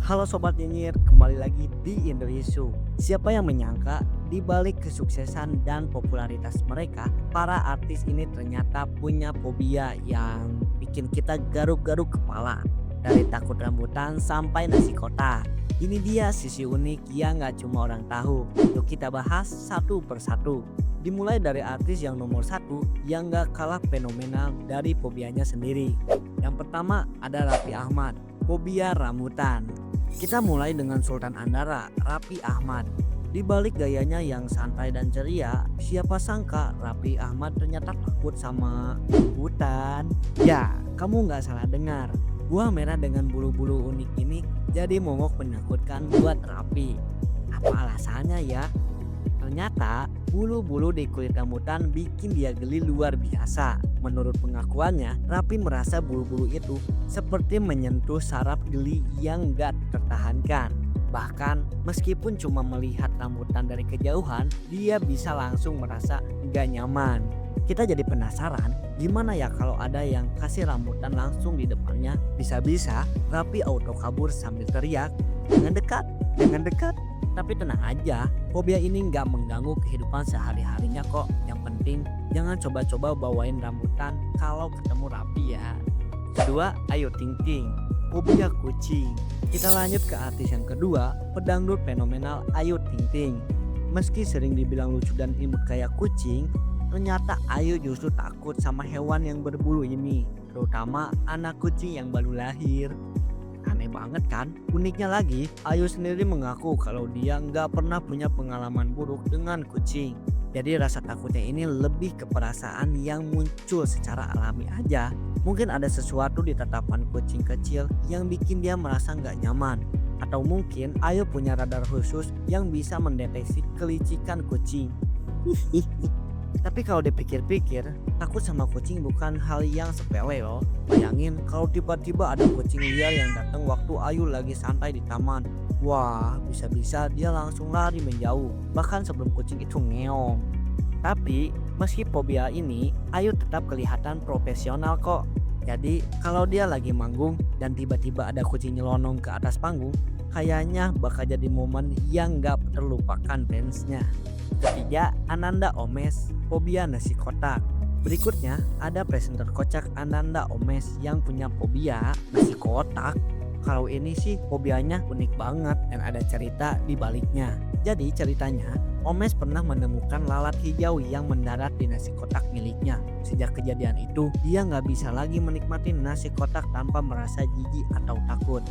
Halo Sobat Nyinyir, kembali lagi di Indonesia. Siapa yang menyangka di balik kesuksesan dan popularitas mereka, para artis ini ternyata punya fobia yang bikin kita garuk-garuk kepala. Dari takut rambutan sampai nasi kotak. Ini dia sisi unik yang gak cuma orang tahu. Yuk kita bahas satu persatu. Dimulai dari artis yang nomor satu yang gak kalah fenomenal dari fobianya sendiri. Yang pertama ada Raffi Ahmad, fobia rambutan. Kita mulai dengan Sultan Andara, Raffi Ahmad. Di balik gayanya yang santai dan ceria, siapa sangka Raffi Ahmad ternyata takut sama hutan. Ya, kamu nggak salah dengar. Buah merah dengan bulu-bulu unik ini jadi momok menakutkan buat Raffi. Apa alasannya ya? Ternyata bulu-bulu di kulit rambutan bikin dia geli luar biasa. Menurut pengakuannya, Raffi merasa bulu-bulu itu seperti menyentuh saraf geli yang gak tertahankan. Bahkan meskipun cuma melihat rambutan dari kejauhan, dia bisa langsung merasa gak nyaman. Kita jadi penasaran gimana ya kalau ada yang kasih rambutan langsung di depannya. Bisa-bisa Raffi auto kabur sambil teriak, "Jangan dekat, jangan dekat." Tapi tenang aja, fobia ini nggak mengganggu kehidupan sehari-harinya kok. Yang penting jangan coba-coba bawain rambutan kalau ketemu Raffi ya. Kedua, Ayu Ting Ting, fobia kucing. Kita lanjut ke artis yang kedua, pedangdut fenomenal Ayu Ting Ting. Meski sering dibilang lucu dan imut kayak kucing, ternyata Ayu justru takut sama hewan yang berbulu ini, terutama anak kucing yang baru lahir. Aneh banget kan? Uniknya lagi, Ayu sendiri mengaku kalau dia nggak pernah punya pengalaman buruk dengan kucing. Jadi rasa takutnya ini lebih ke perasaan yang muncul secara alami aja. Mungkin ada sesuatu di tatapan kucing kecil yang bikin dia merasa nggak nyaman. Atau mungkin Ayu punya radar khusus yang bisa mendeteksi kelicikan kucing. Tapi kalau dipikir-pikir, takut sama kucing bukan hal yang sepele loh. Bayangin kalau tiba-tiba ada kucing liar yang datang waktu Ayu lagi santai di taman. Wah, bisa-bisa dia langsung lari menjauh, bahkan sebelum kucing itu ngeong. Tapi meski fobia ini, Ayu tetap kelihatan profesional kok. Jadi kalau dia lagi manggung dan tiba-tiba ada kucing nyelonong ke atas panggung, kayaknya bakal jadi momen yang gak terlupakan fansnya. Ketiga, Ananda Omes, fobia nasi kotak. Berikutnya ada presenter kocak Ananda Omes yang punya fobia nasi kotak. Kalau ini sih fobianya unik banget dan ada cerita di baliknya. Jadi ceritanya, Omes pernah menemukan lalat hijau yang mendarat di nasi kotak miliknya. Sejak kejadian itu, dia nggak bisa lagi menikmati nasi kotak tanpa merasa jijik atau takut.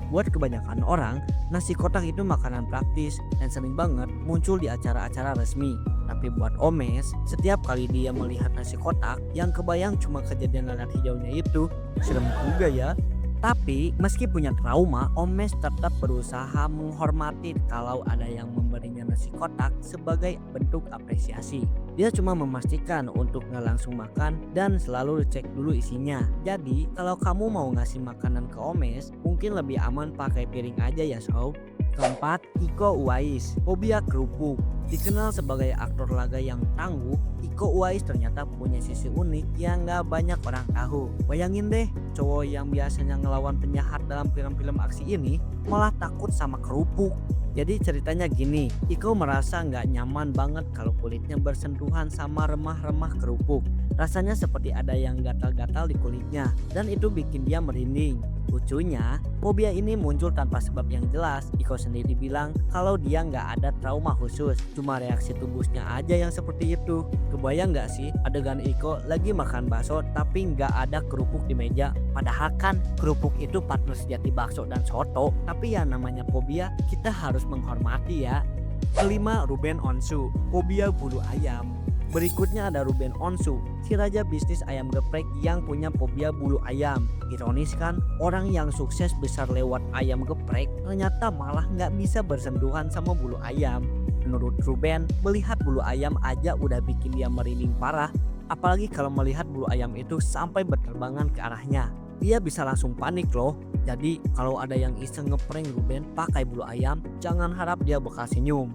Buat kebanyakan orang, nasi kotak itu makanan praktis dan sering banget muncul di acara-acara resmi. Tapi buat Omes, setiap kali dia melihat nasi kotak, yang kebayang cuma kejadian lalat hijaunya itu. Serem juga ya. Tapi meski punya trauma, Omes tetap berusaha menghormati kalau ada yang memberinya nasi kotak sebagai bentuk apresiasi. Dia cuma memastikan untuk nggak langsung makan dan selalu cek dulu isinya. Jadi kalau kamu mau ngasih makanan ke Omes, mungkin lebih aman pakai piring aja ya sob. Keempat, Iko Uwais, fobia kerupuk. Dikenal sebagai aktor laga yang tangguh, Iko Uwais ternyata punya sisi unik yang gak banyak orang tahu. Bayangin deh, cowok yang biasanya ngelawan penjahat dalam film-film aksi ini malah takut sama kerupuk. Jadi ceritanya gini, Iko merasa nggak nyaman banget kalau kulitnya bersentuhan sama remah-remah kerupuk. Rasanya seperti ada yang gatal-gatal di kulitnya dan itu bikin dia merinding. Lucunya, fobia ini muncul tanpa sebab yang jelas. Iko sendiri bilang kalau dia nggak ada trauma khusus, cuma reaksi tubuhnya aja yang seperti itu. Kebayang nggak sih adegan Iko lagi makan bakso tapi nggak ada kerupuk di meja? Padahal kan kerupuk itu partner sejati bakso dan soto. Tapi ya namanya fobia, kita harus menghormati ya. Kelima, Ruben Onsu, fobia bulu ayam. Berikutnya ada Ruben Onsu, si raja bisnis ayam geprek yang punya fobia bulu ayam. Ironis kan, orang yang sukses besar lewat ayam geprek ternyata malah nggak bisa bersentuhan sama bulu ayam. Menurut Ruben, melihat bulu ayam aja udah bikin dia merinding parah. Apalagi kalau melihat bulu ayam itu sampai berterbangan ke arahnya. Dia bisa langsung panik loh. Jadi kalau ada yang iseng ngeprank Ruben pakai bulu ayam, jangan harap dia bakal senyum.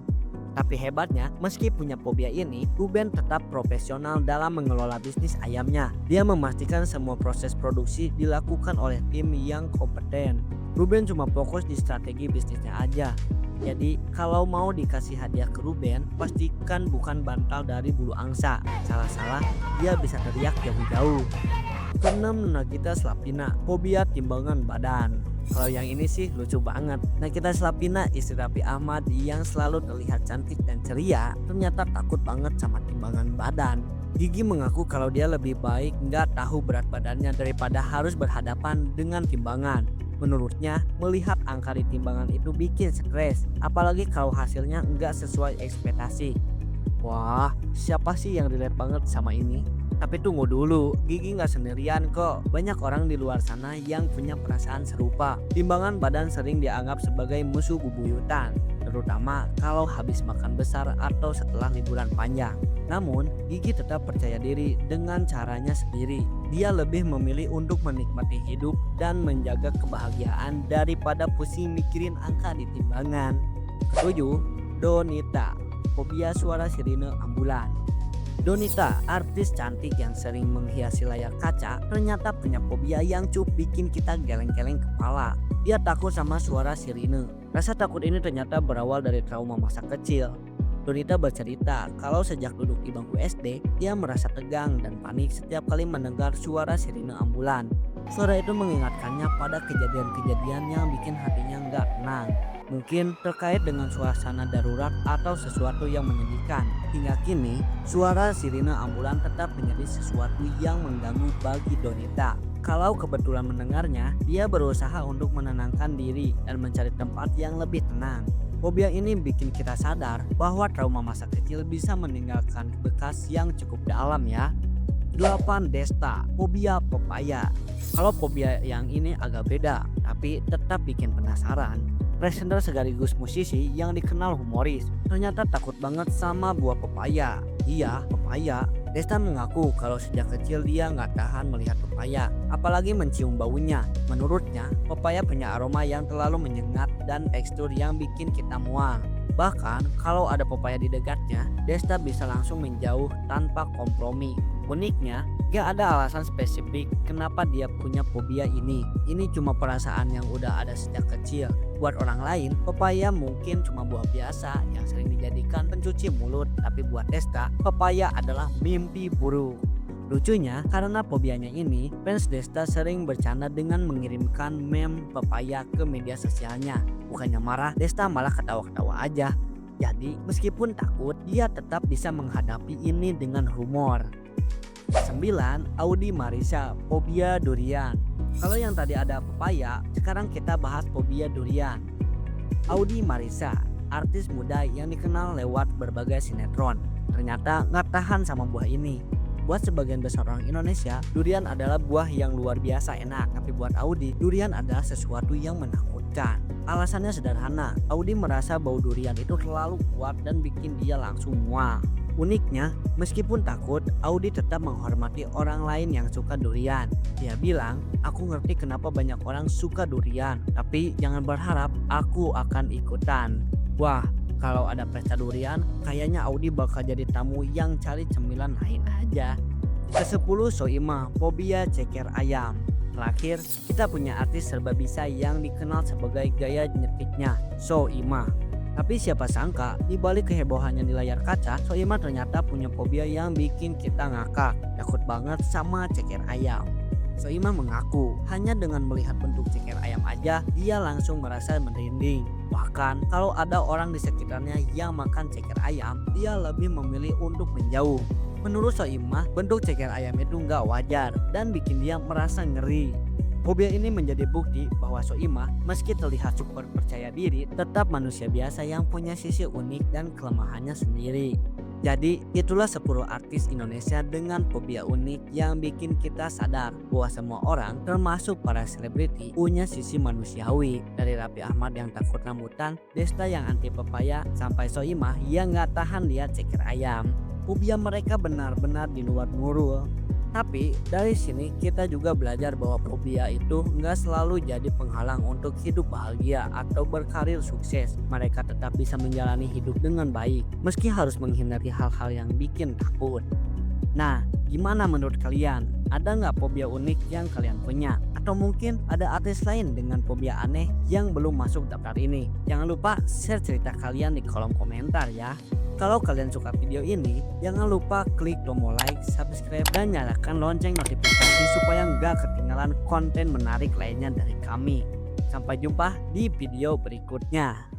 Tapi hebatnya, meski punya fobia ini, Ruben tetap profesional dalam mengelola bisnis ayamnya. Dia memastikan semua proses produksi dilakukan oleh tim yang kompeten. Ruben cuma fokus di strategi bisnisnya aja. Jadi kalau mau dikasih hadiah ke Ruben, pastikan bukan bantal dari bulu angsa. Salah-salah, dia bisa teriak jauh-jauh. Keenam, Nagita Slavina, fobia timbangan badan. Kalau yang ini sih lucu banget. Nagita Slavina, istri Raffi Ahmad yang selalu terlihat cantik dan ceria, ternyata takut banget sama timbangan badan. Gigi mengaku kalau dia lebih baik nggak tahu berat badannya daripada harus berhadapan dengan timbangan. Menurutnya, melihat angka di timbangan itu bikin stres, apalagi kalau hasilnya nggak sesuai ekspektasi. Wah, siapa sih yang relate banget sama ini? Tapi tunggu dulu, Gigi nggak sendirian kok. Banyak orang di luar sana yang punya perasaan serupa. Timbangan badan sering dianggap sebagai musuh bebuyutan, terutama kalau habis makan besar atau setelah liburan panjang. Namun, Gigi tetap percaya diri dengan caranya sendiri. Dia lebih memilih untuk menikmati hidup dan menjaga kebahagiaan daripada pusing mikirin angka di timbangan. Ketujuh, Donita, fobia suara sirine ambulan. Donita, artis cantik yang sering menghiasi layar kaca, ternyata punya fobia yang cukup bikin kita geleng-geleng kepala. Dia takut sama suara sirine. Rasa takut ini ternyata berawal dari trauma masa kecil. Donita bercerita kalau sejak duduk di bangku SD, dia merasa tegang dan panik setiap kali mendengar suara sirine ambulan. Suara itu mengingatkannya pada kejadian-kejadian yang bikin hatinya nggak tenang. Mungkin terkait dengan suasana darurat atau sesuatu yang menyedihkan. Hingga kini, suara sirine ambulan tetap menjadi sesuatu yang mengganggu bagi Donita. Kalau kebetulan mendengarnya, dia berusaha untuk menenangkan diri dan mencari tempat yang lebih tenang. Fobia ini bikin kita sadar bahwa trauma masa kecil bisa meninggalkan bekas yang cukup dalam ya. 8. Desta, fobia pepaya. Kalau fobia yang ini agak beda, tapi tetap bikin penasaran. Presenter sekaligus musisi yang dikenal humoris ternyata takut banget sama buah pepaya. Iya, pepaya. Desta mengaku kalau sejak kecil dia nggak tahan melihat pepaya, apalagi mencium baunya. Menurutnya, pepaya punya aroma yang terlalu menyengat dan tekstur yang bikin kita mual. Bahkan kalau ada pepaya di dekatnya, Desta bisa langsung menjauh tanpa kompromi. Uniknya, gak ada alasan spesifik kenapa dia punya fobia ini. Ini cuma perasaan yang udah ada sejak kecil. Buat orang lain, pepaya mungkin cuma buah biasa yang sering dijadikan pencuci mulut. Tapi buat Desta, pepaya adalah mimpi buruk. Lucunya, karena fobianya ini, fans Desta sering bercanda dengan mengirimkan meme pepaya ke media sosialnya. Bukannya marah, Desta malah ketawa-ketawa aja. Jadi, meskipun takut, dia tetap bisa menghadapi ini dengan humor. 9. Audi Marisa, fobia durian. Kalau yang tadi ada pepaya, sekarang kita bahas fobia durian. Audi Marisa, artis muda yang dikenal lewat berbagai sinetron, ternyata nggak tahan sama buah ini. Buat sebagian besar orang Indonesia, durian adalah buah yang luar biasa enak. Tapi buat Audi, durian adalah sesuatu yang menakutkan. Alasannya sederhana, Audi merasa bau durian itu terlalu kuat dan bikin dia langsung mual. Uniknya, meskipun takut, Audi tetap menghormati orang lain yang suka durian. Dia bilang, aku ngerti kenapa banyak orang suka durian, tapi jangan berharap aku akan ikutan. Wah, kalau ada pesta durian, kayaknya Audi bakal jadi tamu yang cari cemilan lain aja. Ke-10, Soimah, fobia ceker ayam. Terakhir, kita punya artis serba bisa yang dikenal sebagai gaya nyetiknya, Soimah. Tapi siapa sangka, di balik kehebohannya di layar kaca, Soimah ternyata punya fobia yang bikin kita ngakak. Takut banget sama ceker ayam. Soimah mengaku, hanya dengan melihat bentuk ceker ayam aja, dia langsung merasa merinding. Bahkan, kalau ada orang di sekitarnya yang makan ceker ayam, dia lebih memilih untuk menjauh. Menurut Soimah, bentuk ceker ayam itu nggak wajar dan bikin dia merasa ngeri. Fobia ini menjadi bukti bahwa Soimah meski terlihat super percaya diri, tetap manusia biasa yang punya sisi unik dan kelemahannya sendiri. Jadi itulah 10 artis Indonesia dengan fobia unik yang bikin kita sadar bahwa semua orang termasuk para selebriti punya sisi manusiawi. Dari Raffi Ahmad yang takut rambutan, Desta yang anti pepaya, sampai Soimah yang gak tahan lihat ceker ayam. Fobia mereka benar-benar di luar nurul. Tapi dari sini kita juga belajar bahwa fobia itu nggak selalu jadi penghalang untuk hidup bahagia atau berkarir sukses. Mereka tetap bisa menjalani hidup dengan baik meski harus menghindari hal-hal yang bikin takut. Nah, gimana menurut kalian? Ada nggak fobia unik yang kalian punya? Atau mungkin ada artis lain dengan fobia aneh yang belum masuk daftar ini? Jangan lupa share cerita kalian di kolom komentar ya. Kalau kalian suka video ini, jangan lupa klik tombol like, subscribe, dan nyalakan lonceng notifikasi supaya nggak ketinggalan konten menarik lainnya dari kami. Sampai jumpa di video berikutnya.